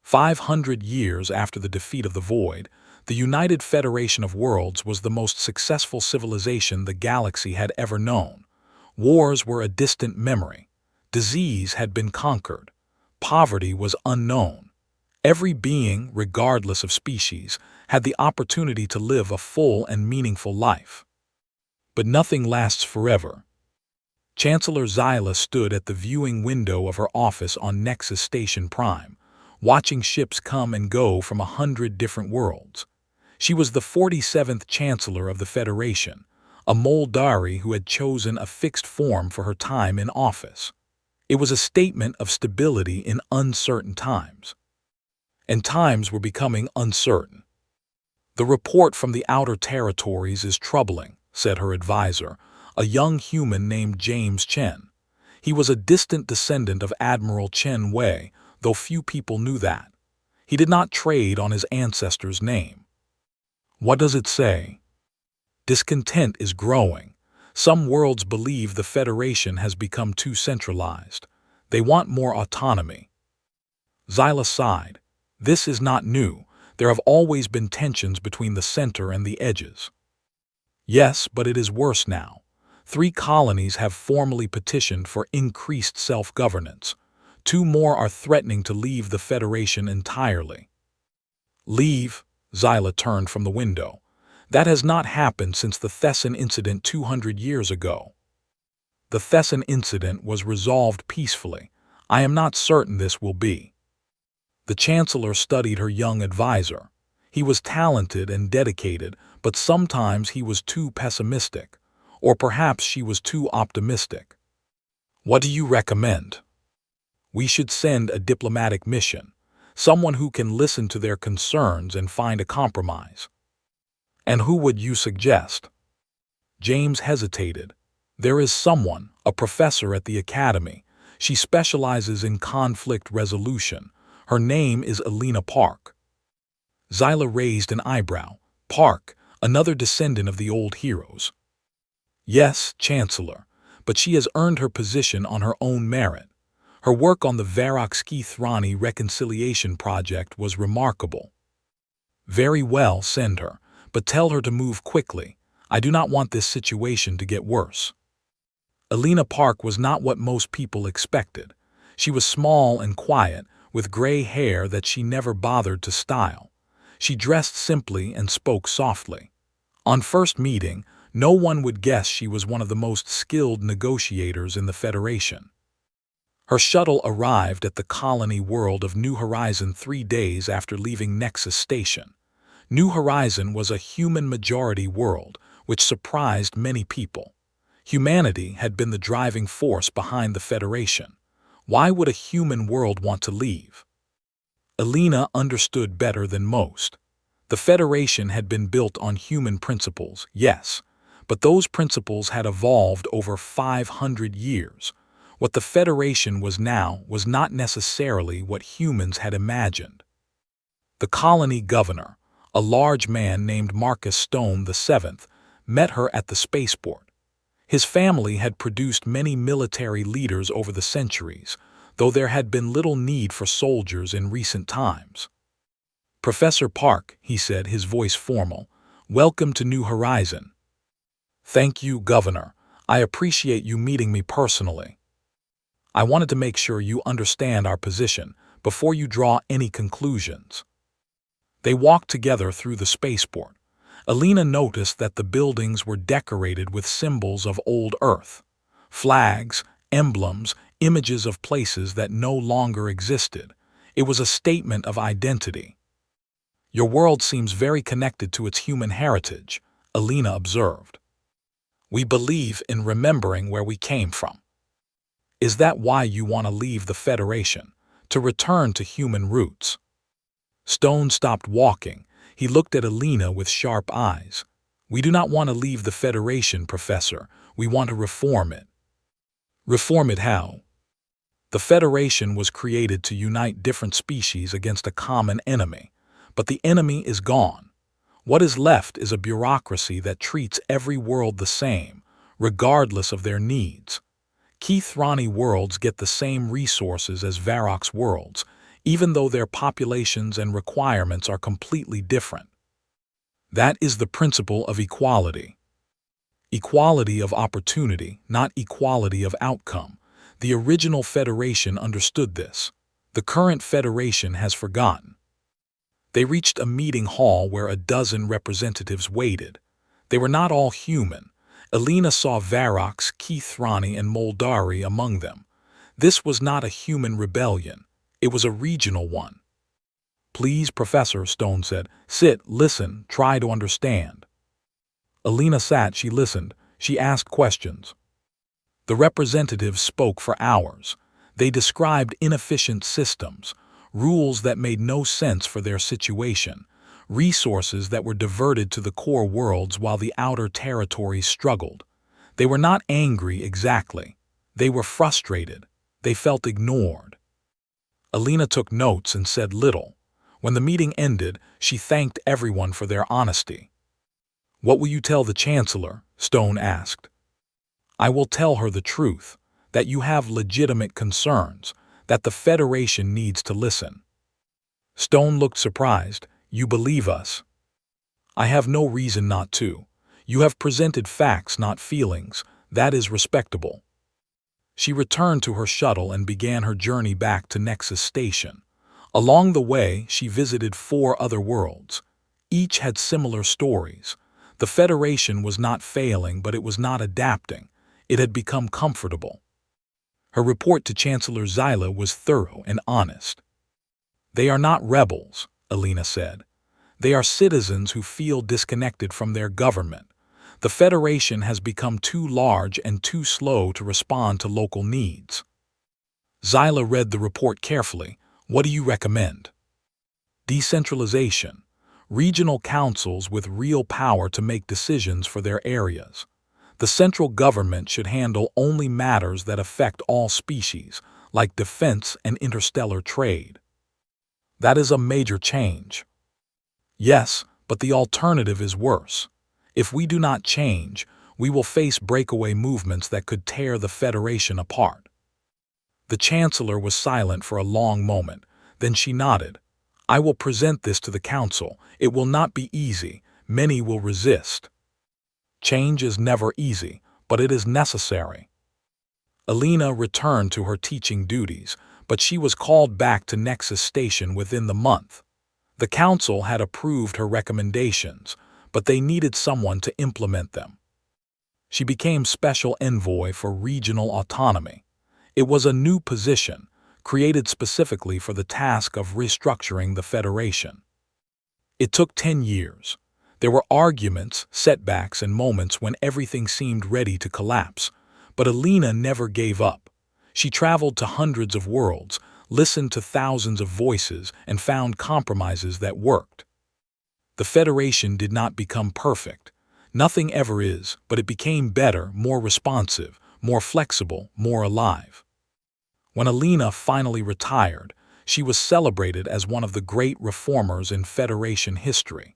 500 years after the defeat of the Void, the United Federation of Worlds was the most successful civilization the galaxy had ever known. Wars were a distant memory. Disease had been conquered. Poverty was unknown. Every being, regardless of species, had the opportunity to live a full and meaningful life. But nothing lasts forever. Chancellor Zyla stood at the viewing window of her office on Nexus Station Prime, watching ships come and go from 100 different worlds. She was the 47th Chancellor of the Federation, a Moldari who had chosen a fixed form for her time in office. It was a statement of stability in uncertain times. And times were becoming uncertain. "The report from the outer territories is troubling," said her advisor, a young human named James Chen. He was a distant descendant of Admiral Chen Wei, though few people knew that. He did not trade on his ancestor's name. "What does it say?" "Discontent is growing. Some worlds believe the Federation has become too centralized. They want more autonomy." Zyla sighed. "This is not new. There have always been tensions between the center and the edges." "Yes, but it is worse now. 3 colonies have formally petitioned for increased self-governance. 2 more are threatening to leave the Federation entirely." "Leave?" Zyla turned from the window. "That has not happened since the Thesson incident 200 years ago." "The Thesson incident was resolved peacefully. I am not certain this will be." The Chancellor studied her young advisor. He was talented and dedicated, but sometimes he was too pessimistic. Or perhaps she was too optimistic. "What do you recommend?" "We should send a diplomatic mission, someone who can listen to their concerns and find a compromise." "And who would you suggest?" James hesitated. "There is someone, a professor at the academy. She specializes in conflict resolution. Her name is Elena Park." Zyla raised an eyebrow. "Park, another descendant of the old heroes." "Yes, Chancellor, but she has earned her position on her own merit. Her work on the Varrock-Thrani reconciliation project was remarkable." "Very well, send her, but tell her to move quickly. I do not want this situation to get worse." Elena Park was not what most people expected. She was small and quiet, with gray hair that she never bothered to style. She dressed simply and spoke softly. On first meeting, no one would guess she was one of the most skilled negotiators in the Federation. Her shuttle arrived at the colony world of New Horizon 3 days after leaving Nexus Station. New Horizon was a human-majority world, which surprised many people. Humanity had been the driving force behind the Federation. Why would a human world want to leave? Elena understood better than most. The Federation had been built on human principles, yes, but those principles had evolved over 500 years. What the Federation was now was not necessarily what humans had imagined. The colony governor, a large man named Marcus Stone VII, met her at the spaceport. His family had produced many military leaders over the centuries, though there had been little need for soldiers in recent times. "Professor Park," he said, his voice formal, "welcome to New Horizon." "Thank you, Governor. I appreciate you meeting me personally. I wanted to make sure you understand our position before you draw any conclusions." They walked together through the spaceport. Elena noticed that the buildings were decorated with symbols of old Earth. Flags, emblems, images of places that no longer existed. It was a statement of identity. "Your world seems very connected to its human heritage," Elena observed. "We believe in remembering where we came from." "Is that why you want to leave the Federation, to return to human roots?" Stone stopped walking. He looked at Elena with sharp eyes. "We do not want to leave the Federation, Professor. We want to reform it." "Reform it how?" "The Federation was created to unite different species against a common enemy, but the enemy is gone. What is left is a bureaucracy that treats every world the same, regardless of their needs. Thrani worlds get the same resources as Varrock's worlds, even though their populations and requirements are completely different. That is the principle of equality. Equality of opportunity, not equality of outcome. The original Federation understood this. The current Federation has forgotten." They reached a meeting hall where a dozen representatives waited. They were not all human. Elena saw Varox, Keithrani, and Moldari among them. This was not a human rebellion. It was a regional one. "Please, Professor," Stone said. "Sit, listen, try to understand." Elena sat, she listened, she asked questions. The representatives spoke for hours. They described inefficient systems, rules that made no sense for their situation, resources that were diverted to the core worlds while the outer territories struggled. They were not angry exactly. They were frustrated. They felt ignored. Elena took notes and said little. When the meeting ended, she thanked everyone for their honesty. "What will you tell the Chancellor?" Stone asked. "I will tell her the truth, that you have legitimate concerns, that the Federation needs to listen." Stone looked surprised. "You believe us?" "I have no reason not to. You have presented facts, not feelings. That is respectable." She returned to her shuttle and began her journey back to Nexus Station. Along the way, she visited 4 other worlds. Each had similar stories. The Federation was not failing, but it was not adapting. It had become comfortable. Her report to Chancellor Zyla was thorough and honest. "They are not rebels," Elena said. "They are citizens who feel disconnected from their government. The Federation has become too large and too slow to respond to local needs." Zyla read the report carefully. "What do you recommend?" "Decentralization. Regional councils with real power to make decisions for their areas. The central government should handle only matters that affect all species, like defense and interstellar trade." "That is a major change." "Yes, but the alternative is worse. If we do not change, we will face breakaway movements that could tear the Federation apart." The Chancellor was silent for a long moment. Then she nodded. "I will present this to the Council. It will not be easy. Many will resist." Change is never easy, but it is necessary. Elena returned to her teaching duties, but she was called back to Nexus Station within the month. The Council had approved her recommendations, but they needed someone to implement them. She became Special Envoy for Regional Autonomy. It was a new position, created specifically for the task of restructuring the Federation. It took 10 years. There were arguments, setbacks, and moments when everything seemed ready to collapse. But Elena never gave up. She traveled to hundreds of worlds, listened to thousands of voices, and found compromises that worked. The Federation did not become perfect. Nothing ever is, but it became better, more responsive, more flexible, more alive. When Elena finally retired, she was celebrated as one of the great reformers in Federation history.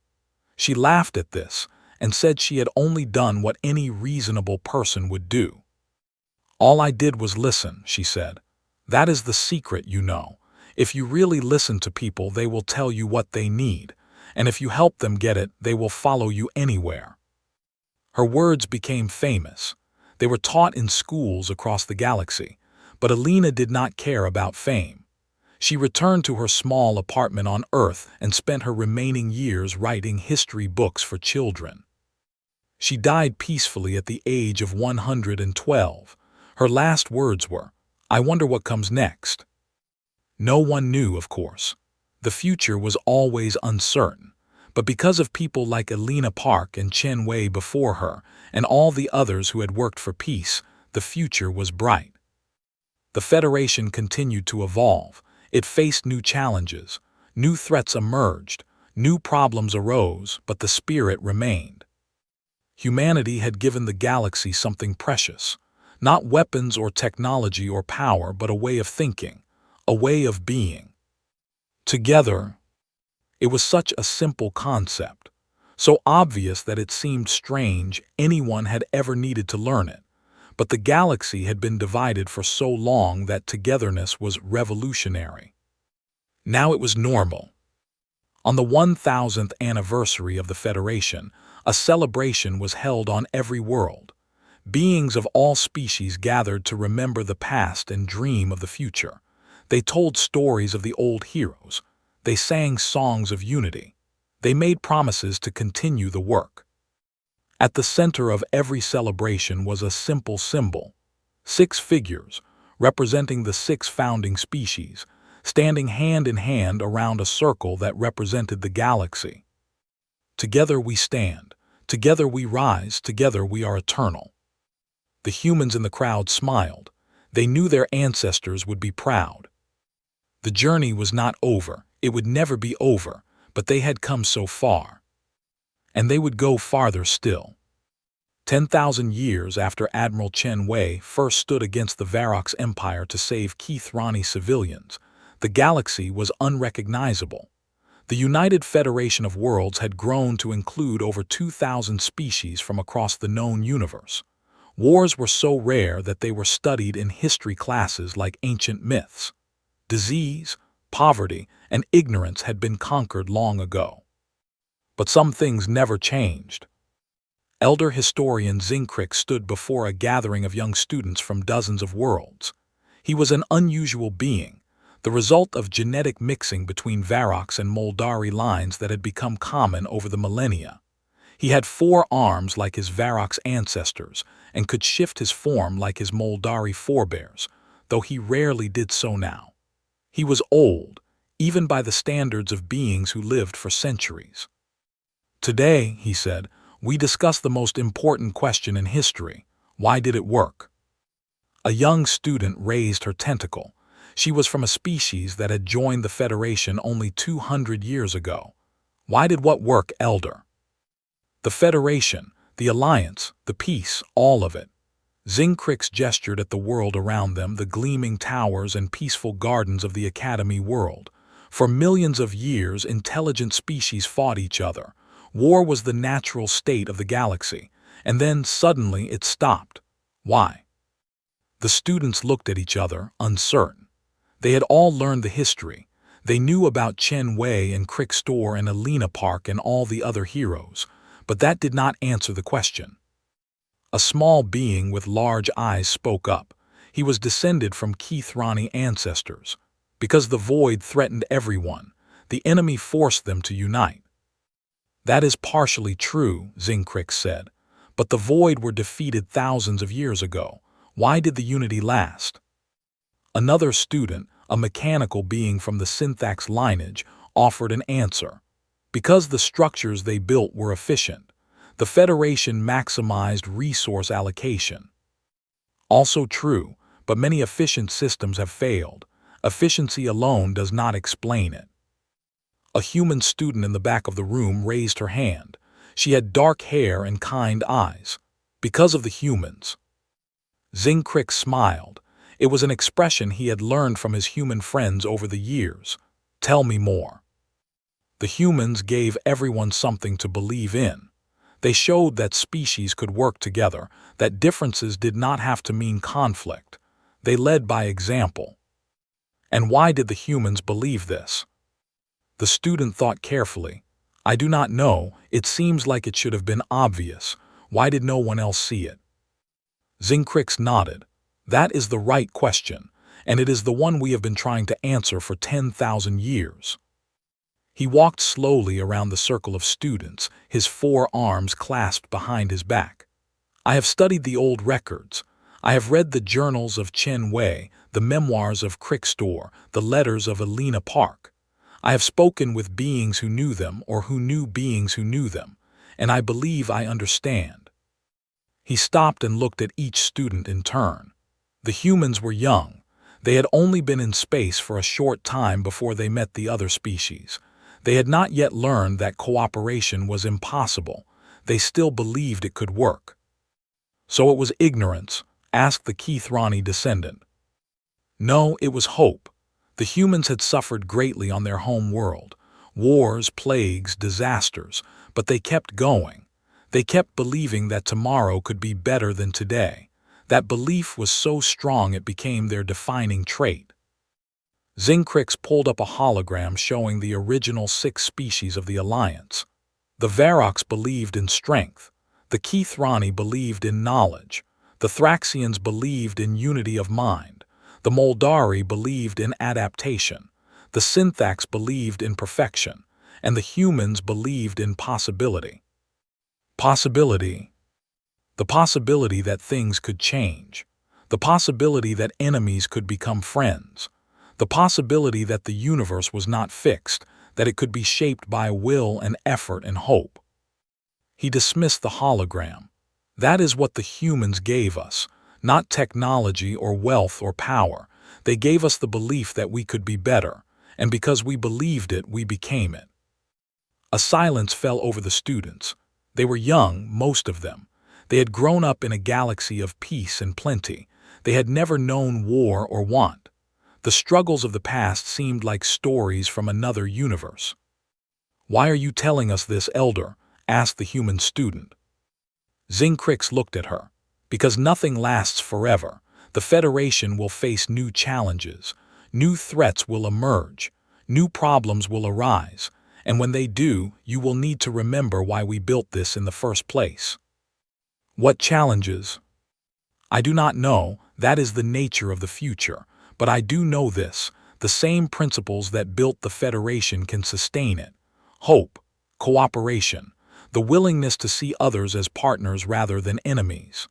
She laughed at this and said she had only done what any reasonable person would do. "All I did was listen," she said. "That is the secret, you know. If you really listen to people, they will tell you what they need, and if you help them get it, they will follow you anywhere." Her words became famous. They were taught in schools across the galaxy, but Elena did not care about fame. She returned to her small apartment on Earth and spent her remaining years writing history books for children. She died peacefully at the age of 112. Her last words were, "I wonder what comes next." No one knew, of course. The future was always uncertain, but because of people like Elena Park and Chen Wei before her, and all the others who had worked for peace, the future was bright. The Federation continued to evolve. It faced new challenges. New threats emerged. New problems arose, but the spirit remained. Humanity had given the galaxy something precious. Not weapons or technology or power, but a way of thinking, a way of being. Together, it was such a simple concept, so obvious that it seemed strange anyone had ever needed to learn it. But the galaxy had been divided for so long that togetherness was revolutionary. Now it was normal. On the 1000th anniversary of the Federation, a celebration was held on every world. Beings of all species gathered to remember the past and dream of the future. They told stories of the old heroes. They sang songs of unity. They made promises to continue the work. At the center of every celebration was a simple symbol, 6 figures, representing the 6 founding species, standing hand in hand around a circle that represented the galaxy. Together we stand, together we rise, together we are eternal. The humans in the crowd smiled. They knew their ancestors would be proud. The journey was not over, it would never be over, but they had come so far. And they would go farther still. 10,000 years after Admiral Chen Wei first stood against the Varrox Empire to save Keithrani civilians, the galaxy was unrecognizable. The United Federation of Worlds had grown to include over 2,000 species from across the known universe. Wars were so rare that they were studied in history classes like ancient myths. Disease, poverty, and ignorance had been conquered long ago. But some things never changed. Elder historian Zinkrix stood before a gathering of young students from dozens of worlds. He was an unusual being, the result of genetic mixing between Varrox and Moldari lines that had become common over the millennia. He had 4 arms like his Varrox ancestors and could shift his form like his Moldari forebears, though he rarely did so now. He was old, even by the standards of beings who lived for centuries. Today, he said, we discuss the most important question in history. Why did it work? A young student raised her tentacle. She was from a species that had joined the Federation only 200 years ago. Why did what work, Elder? The Federation, the Alliance, the peace, all of it. Zinkrix gestured at the world around them, the gleaming towers and peaceful gardens of the Academy world. For millions of years, intelligent species fought each other. War was the natural state of the galaxy, and then suddenly it stopped. Why? The students looked at each other, uncertain. They had all learned the history. They knew about Chen Wei and Crickstor and Alina Park and all the other heroes, but that did not answer the question. A small being with large eyes spoke up. He was descended from Keithrani ancestors. Because the void threatened everyone, the enemy forced them to unite. That is partially true, Zinkrix said, but the void were defeated thousands of years ago. Why did the unity last? Another student, a mechanical being from the Synthax lineage, offered an answer. Because the structures they built were efficient, the Federation maximized resource allocation. Also true, but many efficient systems have failed. Efficiency alone does not explain it. A human student in the back of the room raised her hand. She had dark hair and kind eyes. Because of the humans. Zinkrix smiled. It was an expression he had learned from his human friends over the years. Tell me more. The humans gave everyone something to believe in. They showed that species could work together, that differences did not have to mean conflict. They led by example. And why did the humans believe this? The student thought carefully. I do not know, it seems like it should have been obvious. Why did no one else see it? Zinkrix nodded. That is the right question, and it is the one we have been trying to answer for 10,000 years. He walked slowly around the circle of students, his 4 arms clasped behind his back. I have studied the old records. I have read the journals of Chen Wei, the memoirs of Crickstor, the letters of Alina Park. I have spoken with beings who knew them or who knew beings who knew them, and I believe I understand. He stopped and looked at each student in turn. The humans were young. They had only been in space for a short time before they met the other species. They had not yet learned that cooperation was impossible. They still believed it could work. So it was ignorance, asked the Keithrani descendant. No, it was hope. The humans had suffered greatly on their home world. Wars, plagues, disasters, but they kept going. They kept believing that tomorrow could be better than today. That belief was so strong it became their defining trait. Zinkrix pulled up a hologram showing the original 6 species of the Alliance. The Varrox believed in strength. The Keithrani believed in knowledge. The Thraxians believed in unity of mind. The Moldari believed in adaptation. The Synthax believed in perfection. And the humans believed in possibility. Possibility, The possibility that things could change. The possibility that enemies could become friends. The possibility that the universe was not fixed, that it could be shaped by will and effort and hope. He dismissed the hologram. That is what the humans gave us, not technology or wealth or power. They gave us the belief that we could be better, and because we believed it, we became it. A silence fell over the students. They were young, most of them. They had grown up in a galaxy of peace and plenty. They had never known war or want. The struggles of the past seemed like stories from another universe. "Why are you telling us this, Elder?" asked the human student. Zinkrix looked at her. "Because nothing lasts forever. The Federation will face new challenges. New threats will emerge. New problems will arise. And when they do, you will need to remember why we built this in the first place." "What challenges?" "I do not know. That is the nature of the future. But I do know this. The same principles that built the Federation can sustain it. Hope, cooperation, the willingness to see others as partners rather than enemies."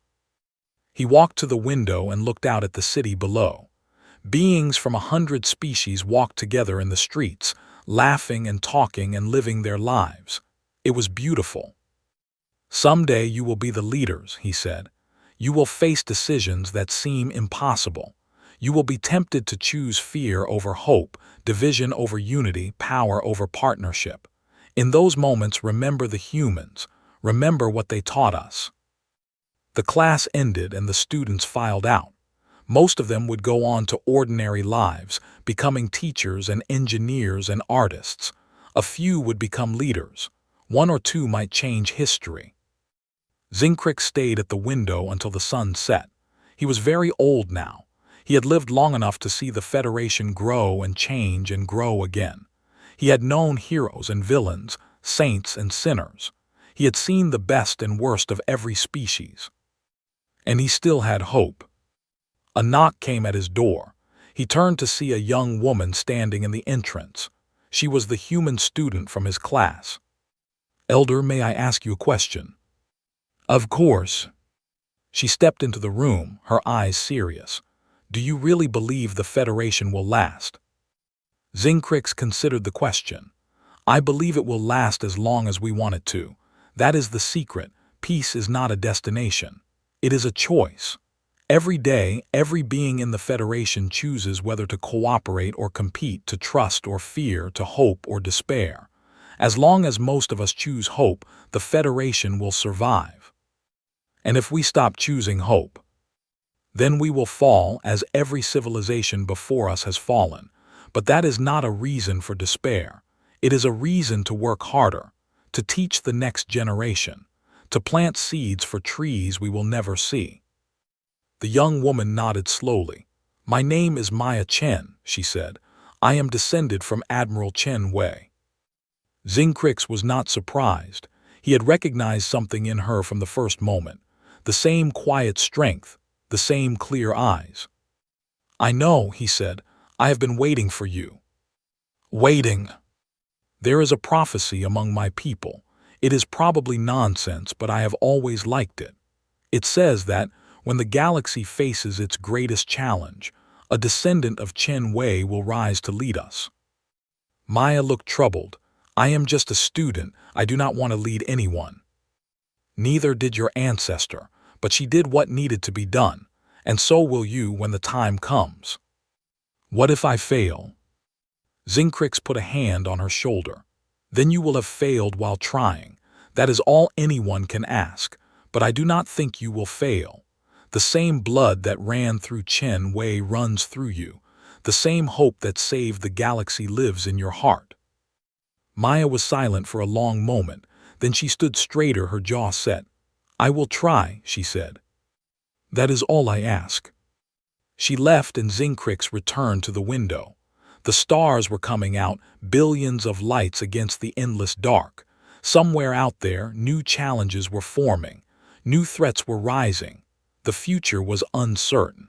He walked to the window and looked out at the city below. Beings from 100 species walked together in the streets, laughing and talking and living their lives. It was beautiful. "Someday you will be the leaders," he said. "You will face decisions that seem impossible. You will be tempted to choose fear over hope, division over unity, power over partnership. In those moments, remember the humans. Remember what they taught us." The class ended and the students filed out. Most of them would go on to ordinary lives, becoming teachers and engineers and artists. A few would become leaders. One or two might change history. Zinkrix stayed at the window until the sun set. He was very old now. He had lived long enough to see the Federation grow and change and grow again. He had known heroes and villains, saints and sinners. He had seen the best and worst of every species. And he still had hope. A knock came at his door. He turned to see a young woman standing in the entrance. She was the human student from his class. "Elder, may I ask you a question?" "Of course." She stepped into the room, her eyes serious. "Do you really believe the Federation will last?" Zinkrix considered the question. "I believe it will last as long as we want it to. That is the secret. Peace is not a destination. It is a choice. Every day, every being in the Federation chooses whether to cooperate or compete, to trust or fear, to hope or despair. As long as most of us choose hope, the Federation will survive. And if we stop choosing hope, then we will fall, as every civilization before us has fallen. But that is not a reason for despair. It is a reason to work harder, to teach the next generation, to plant seeds for trees we will never see." The young woman nodded slowly. "My name is Maya Chen," she said. "I am descended from Admiral Chen Wei." Zinkrix was not surprised. He had recognized something in her from the first moment. The same quiet strength, the same clear eyes. "I know," he said. "I have been waiting for you." "Waiting." "There is a prophecy among my people. It is probably nonsense, but I have always liked it. It says that, when the galaxy faces its greatest challenge, a descendant of Chen Wei will rise to lead us." Maya looked troubled. "I am just a student. I do not want to lead anyone." "Neither did your ancestor, but she did what needed to be done, and so will you when the time comes." "What if I fail?" Zinkrix put a hand on her shoulder. "Then you will have failed while trying. That is all anyone can ask, but I do not think you will fail. The same blood that ran through Chen Wei runs through you. The same hope that saved the galaxy lives in your heart." Maya was silent for a long moment. Then she stood straighter, her jaw set. "I will try," she said. "That is all I ask." She left and Zinkrix returned to the window. The stars were coming out, billions of lights against the endless dark. Somewhere out there, new challenges were forming. New threats were rising. The future was uncertain.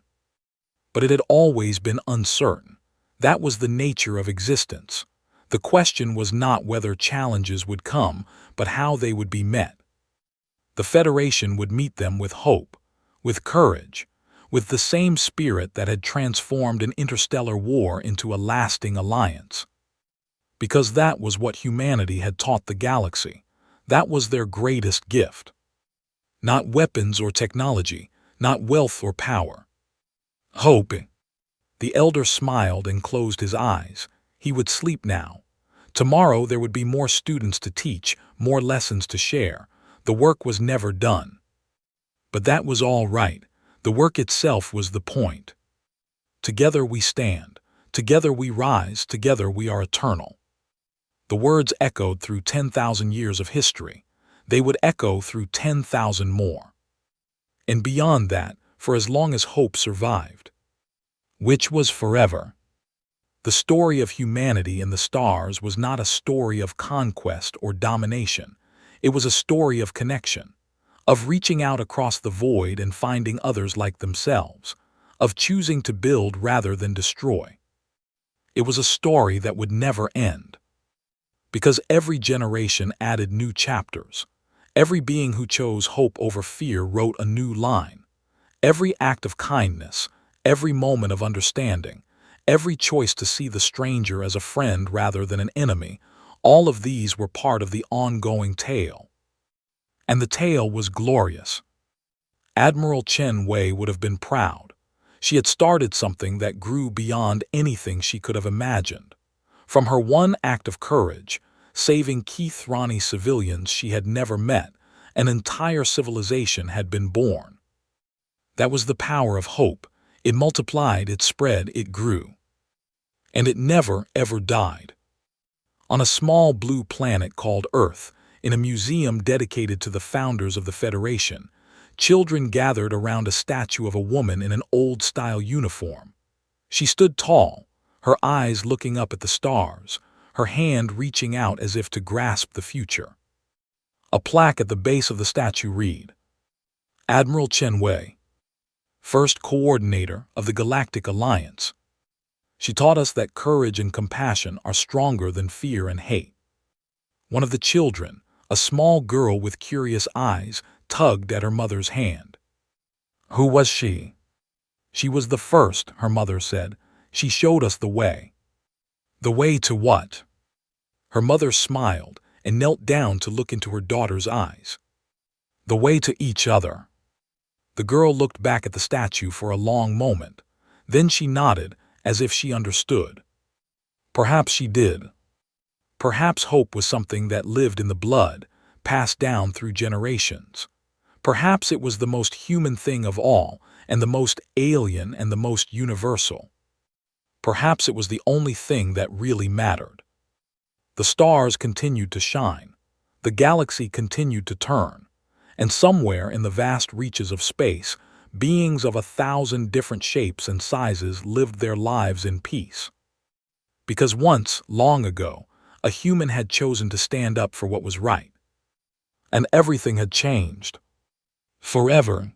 But it had always been uncertain. That was the nature of existence. The question was not whether challenges would come, but how they would be met. The Federation would meet them with hope, with courage, with the same spirit that had transformed an interstellar war into a lasting alliance. Because that was what humanity had taught the galaxy. That was their greatest gift. Not weapons or technology, not wealth or power. Hope. The elder smiled and closed his eyes. He would sleep now. Tomorrow there would be more students to teach, more lessons to share. The work was never done. But that was all right. The work itself was the point. Together we stand. Together we rise. Together we are eternal. The words echoed through 10,000 years of history. They would echo through 10,000 more. And beyond that, for as long as hope survived. Which was forever. The story of humanity in the stars was not a story of conquest or domination. It was a story of connection, of reaching out across the void and finding others like themselves, of choosing to build rather than destroy. It was a story that would never end. Because every generation added new chapters. Every being who chose hope over fear wrote a new line. Every act of kindness, every moment of understanding, every choice to see the stranger as a friend rather than an enemy, all of these were part of the ongoing tale. And the tale was glorious. Admiral Chen Wei would have been proud. She had started something that grew beyond anything she could have imagined. From her one act of courage, saving Keith Ronnie civilians she had never met, an entire civilization had been born. That was the power of hope. It multiplied, it spread, it grew. And it never, ever died. On a small blue planet called Earth, in a museum dedicated to the founders of the Federation, children gathered around a statue of a woman in an old-style uniform. She stood tall, her eyes looking up at the stars, her hand reaching out as if to grasp the future. A plaque at the base of the statue read, Admiral Chen Wei, First Coordinator of the Galactic Alliance. She taught us that courage and compassion are stronger than fear and hate. One of the children, a small girl with curious eyes, tugged at her mother's hand. Who was she? She was the first, her mother said. She showed us the way. The way to what? Her mother smiled and knelt down to look into her daughter's eyes. The way to each other. The girl looked back at the statue for a long moment. Then she nodded, as if she understood. Perhaps she did. Perhaps hope was something that lived in the blood, passed down through generations. Perhaps it was the most human thing of all, and the most alien and the most universal. Perhaps it was the only thing that really mattered. The stars continued to shine. The galaxy continued to turn. And somewhere in the vast reaches of space, beings of 1,000 different shapes and sizes lived their lives in peace. Because once, long ago, a human had chosen to stand up for what was right. And everything had changed. Forever.